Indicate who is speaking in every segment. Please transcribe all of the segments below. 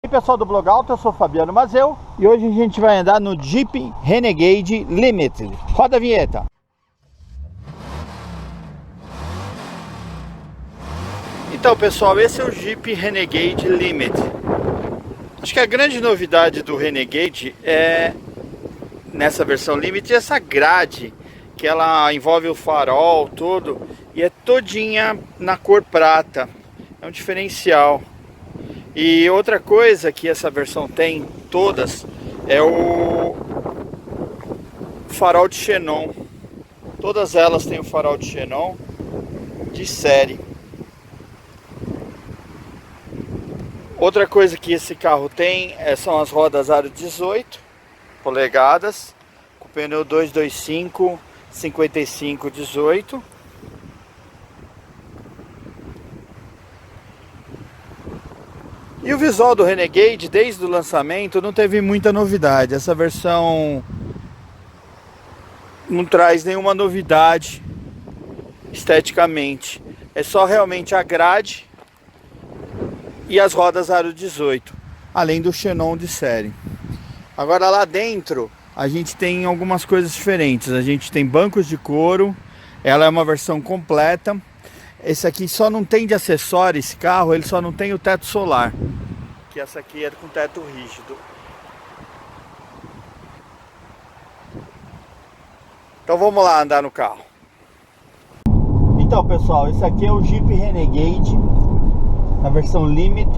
Speaker 1: E aí pessoal do Blog Auto, eu sou Fabiano Mazeu e hoje a gente vai andar no Jeep Renegade Limited. Roda a vinheta! Então pessoal, esse é o Jeep Renegade Limited. Acho que a grande novidade do Renegade é, nessa versão Limited, essa grade que ela envolve o farol todo e é todinha na cor prata. É um diferencial. E outra coisa que essa versão tem, todas, é o farol de xenon. Todas elas têm o farol de xenon de série. Outra coisa que esse carro tem são as rodas aro 18 polegadas, com pneu 225 55/18. E o visual do Renegade, desde o lançamento, não teve muita novidade. Essa versão não traz nenhuma novidade esteticamente. É só realmente a grade e as rodas aro 18, além do xenon de série. Agora lá dentro a gente tem algumas coisas diferentes. A gente tem bancos de couro, ela é uma versão completa. Esse aqui só não tem de acessório, esse carro, ele só não tem o teto solar. Que essa aqui é com teto rígido. Então vamos lá andar no carro. Então pessoal, esse aqui é o Jeep Renegade, na versão Limit,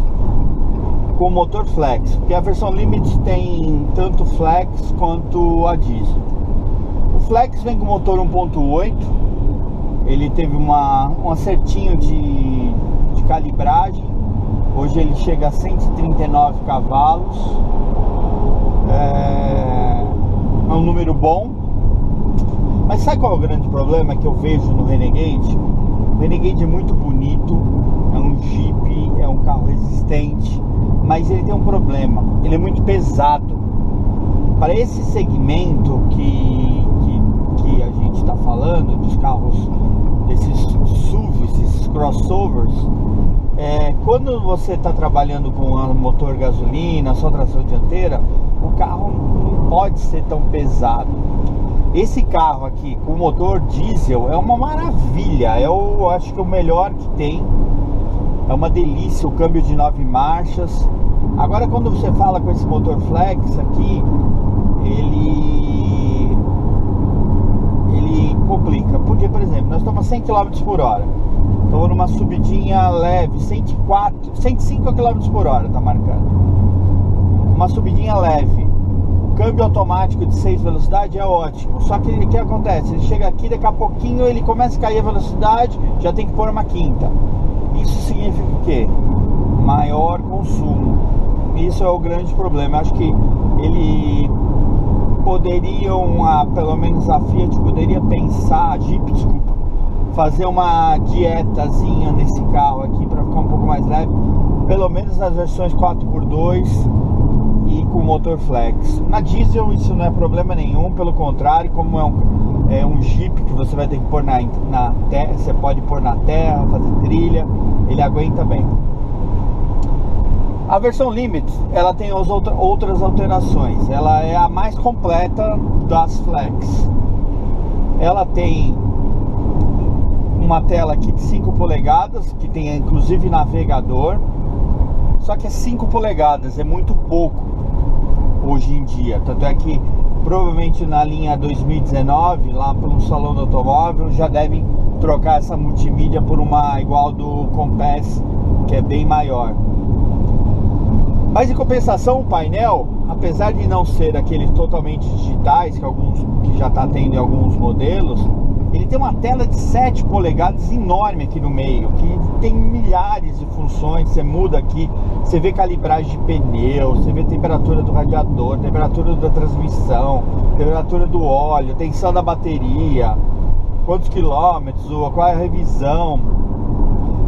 Speaker 1: com motor flex. Porque a versão Limit tem tanto flex quanto a diesel. O flex vem com motor 1.8. Ele teve um acertinho de calibragem. Hoje ele chega a 139 cavalos. É um número bom. Mas sabe qual é o grande problema que eu vejo no Renegade? O Renegade é muito bonito, é um Jeep, é um carro resistente, mas ele tem um problema, ele é muito pesado. Para esse segmento que a gente está falando, dos carros, desses SUVs, esses crossovers, quando você está trabalhando com um motor gasolina, só tração dianteira, o carro não pode ser tão pesado. Esse carro aqui com motor diesel é uma maravilha, eu acho que é o melhor que tem. É uma delícia, o câmbio de 9 marchas. Agora quando você fala com esse motor flex aqui, ele complica. Porque, por exemplo, nós estamos a 100 km por hora. Estou numa subidinha leve, 105 km por hora está marcando. Uma subidinha leve. O câmbio automático de 6 velocidades é ótimo. Só que o que acontece? Ele chega aqui, daqui a pouquinho ele começa a cair a velocidade, já tem que pôr uma quinta. Isso significa o quê? Maior consumo. Isso é o grande problema. Eu acho que ele pelo menos a Fiat poderia pensar, a Jeep, desculpa, fazer uma dietazinha nesse carro aqui para ficar um pouco mais leve, pelo menos nas versões 4x2 e com motor flex. Na diesel isso não é problema nenhum, pelo contrário, como é um Jeep que você vai ter que pôr na terra, você pode pôr na terra, fazer trilha, ele aguenta bem. A versão Limit, ela tem outras alterações. Ela é a mais completa das flex. Ela tem uma tela aqui de 5 polegadas, que tem inclusive navegador. Só que é 5 polegadas, é muito pouco hoje em dia. Tanto é que provavelmente na linha 2019, lá pelo Salão do Automóvel, já devem trocar essa multimídia por uma igual do Compass, que é bem maior. Mas em compensação, o painel, apesar de não ser aqueles totalmente digitais que já está tendo em alguns modelos, ele tem uma tela de 7 polegadas enorme aqui no meio, que tem milhares de funções. Você muda aqui, você vê calibragem de pneu, você vê temperatura do radiador, temperatura da transmissão, temperatura do óleo, tensão da bateria, quantos quilômetros, qual é a revisão.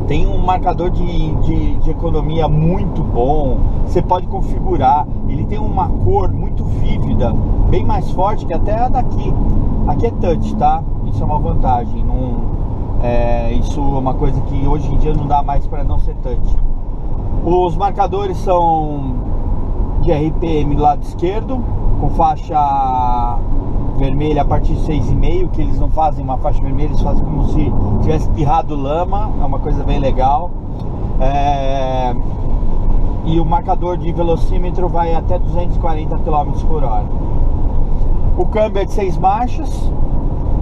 Speaker 1: Tem um marcador de economia muito bom. Você pode configurar. Ele tem uma cor muito vívida, bem mais forte que até a daqui. Aqui é touch, tá? Isso é uma vantagem. Isso é uma coisa que hoje em dia não dá mais para não ser touch. Os marcadores são de RPM do lado esquerdo, com faixa vermelha a partir de 6,5, que eles não fazem uma faixa vermelha, eles fazem como se tivesse espirrado lama, é uma coisa bem legal. E o marcador de velocímetro vai até 240 km por hora. O câmbio é de 6 marchas,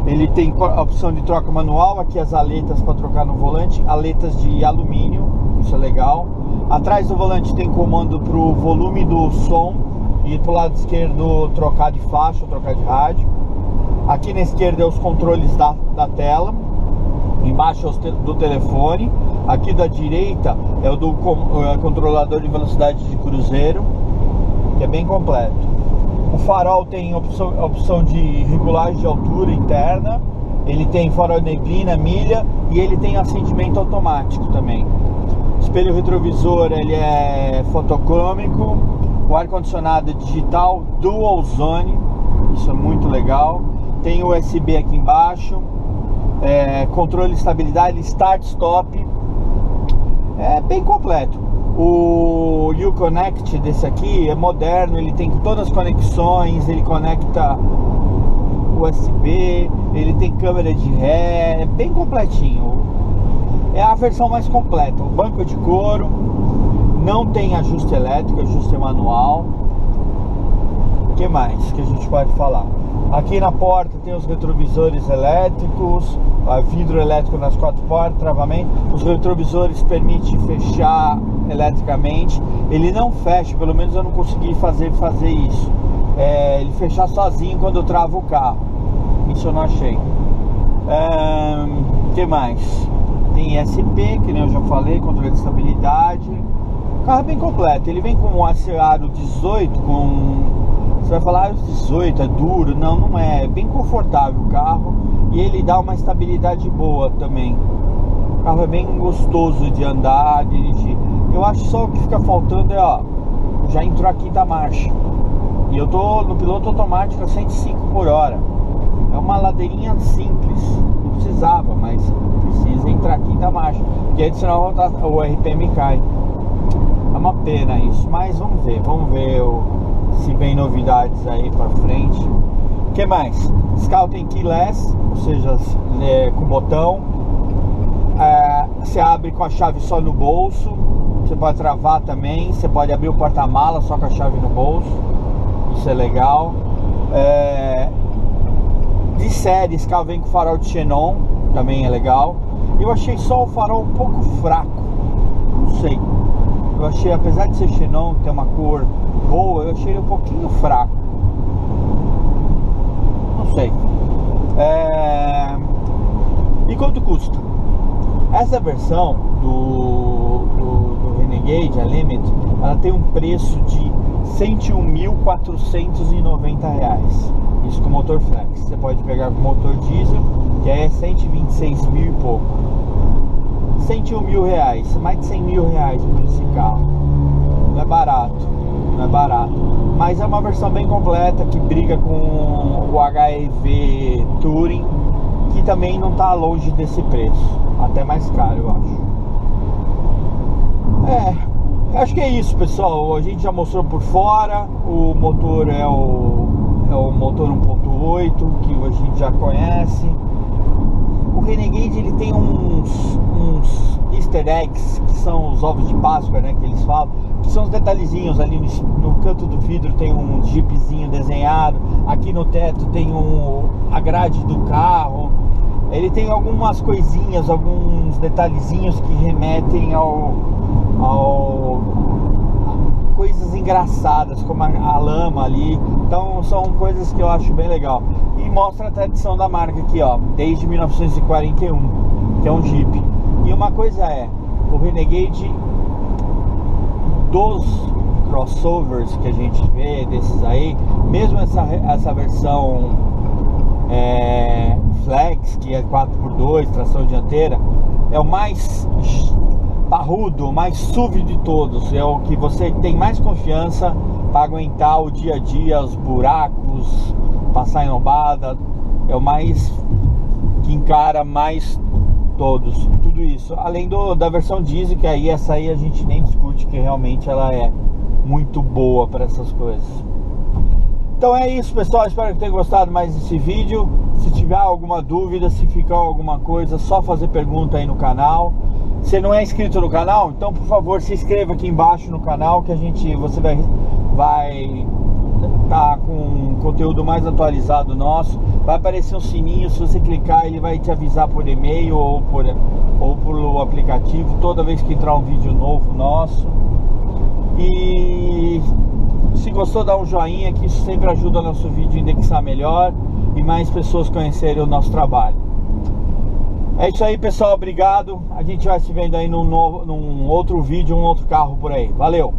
Speaker 1: ele tem a opção de troca manual, aqui as aletas para trocar no volante, aletas de alumínio, isso é legal. Atrás do volante tem comando para o volume do som e para o lado esquerdo trocar de faixa, trocar de rádio. Aqui na esquerda é os controles da tela, embaixo é do telefone. Aqui da direita é o do controlador de velocidade de cruzeiro, que é bem completo. O farol tem opção de regulagem de altura interna, ele tem farol de neblina, milha, e ele tem acendimento automático também. O espelho retrovisor ele é fotocrômico, o ar-condicionado é digital, dual zone, isso é muito legal. Tem USB aqui embaixo, controle de estabilidade, start-stop, é bem completo. O Uconnect desse aqui é moderno, ele tem todas as conexões, ele conecta USB, ele tem câmera de ré, é bem completinho. É a versão mais completa. O banco de couro, não tem ajuste elétrico, ajuste manual. O que mais que a gente pode falar? Aqui na porta tem os retrovisores elétricos, vidro elétrico nas 4 portas, travamento. Os retrovisores permitem fechar eletricamente. Ele não fecha, pelo menos eu não consegui fazer isso. Ele fechar sozinho quando eu travo o carro. Isso eu não achei. O que mais? Tem ESP, que nem eu já falei, controle de estabilidade. O carro é bem completo. Ele vem com um aro 18 com... Você vai falar, 18 é duro. Não é. É bem confortável o carro. E ele dá uma estabilidade boa também. O carro é bem gostoso de andar, dirigir. Eu acho só o que fica faltando já entrou a 5ª marcha. E eu tô no piloto automático a 105 por hora. É uma ladeirinha simples. Não precisava, mas precisa entrar a 5ª marcha. Porque aí senão o RPM cai. É uma pena isso. Mas vamos ver se vem novidades aí pra frente. O que mais? Esse carro tem keyless, ou seja, com botão. Você abre com a chave só no bolso. Você pode travar também. Você pode abrir o porta-mala só com a chave no bolso. Isso é legal. De série, esse carro vem com farol de xenon, também é legal. Eu achei só o farol um pouco fraco. Não sei. Eu achei, apesar de ser xenon, ter uma cor boa, eu achei ele um pouquinho fraco. Não sei. E quanto custa? Essa versão do Renegade, a Limit, ela tem um preço de R$ 101.490. Isso com motor flex. Você pode pegar com motor diesel, que é 126 mil e pouco. 101 mil reais, mais de 100 mil reais por esse carro. Não é barato, mas é uma versão bem completa que briga com o HEV Touring, que também não está longe desse preço, até mais caro, eu acho. Acho que é isso, pessoal. A gente já mostrou por fora. O motor é o motor 1.8 que a gente já conhece. O Renegade ele tem uns easter eggs, que são os ovos de Páscoa, né, que eles falam, que são os detalhezinhos ali no canto do vidro. Tem um jeepzinho desenhado, aqui no teto tem a grade do carro. Ele tem algumas coisinhas, alguns detalhezinhos que remetem coisas engraçadas, como a lama ali. Então são coisas que eu acho bem legal. E mostra a tradição da marca aqui, desde 1941, que é um Jeep. E uma coisa o Renegade dos crossovers que a gente vê, desses aí, mesmo essa versão Flex, que é 4x2, tração dianteira, é o mais parrudo, o mais SUV de todos. É o que você tem mais confiança para aguentar o dia a dia, os buracos, passar em lombada. É o mais que encara mais tudo isso. Além da versão diesel, que essa aí a gente nem discute, que realmente ela é muito boa para essas coisas. Então é isso, pessoal, espero que tenham gostado mais desse vídeo. Se tiver alguma dúvida, se ficar alguma coisa, só fazer pergunta aí no canal. Se não é inscrito no canal, então por favor se inscreva aqui embaixo no canal, que você vai estar com conteúdo mais atualizado nosso. Vai aparecer um sininho, se você clicar ele vai te avisar por e-mail ou por aplicativo toda vez que entrar um vídeo novo nosso. E se gostou, dá um joinha, que isso sempre ajuda o nosso vídeo a indexar melhor e mais pessoas conhecerem o nosso trabalho. É isso aí, pessoal, obrigado. A gente vai se vendo aí num outro vídeo, um outro carro por aí. Valeu!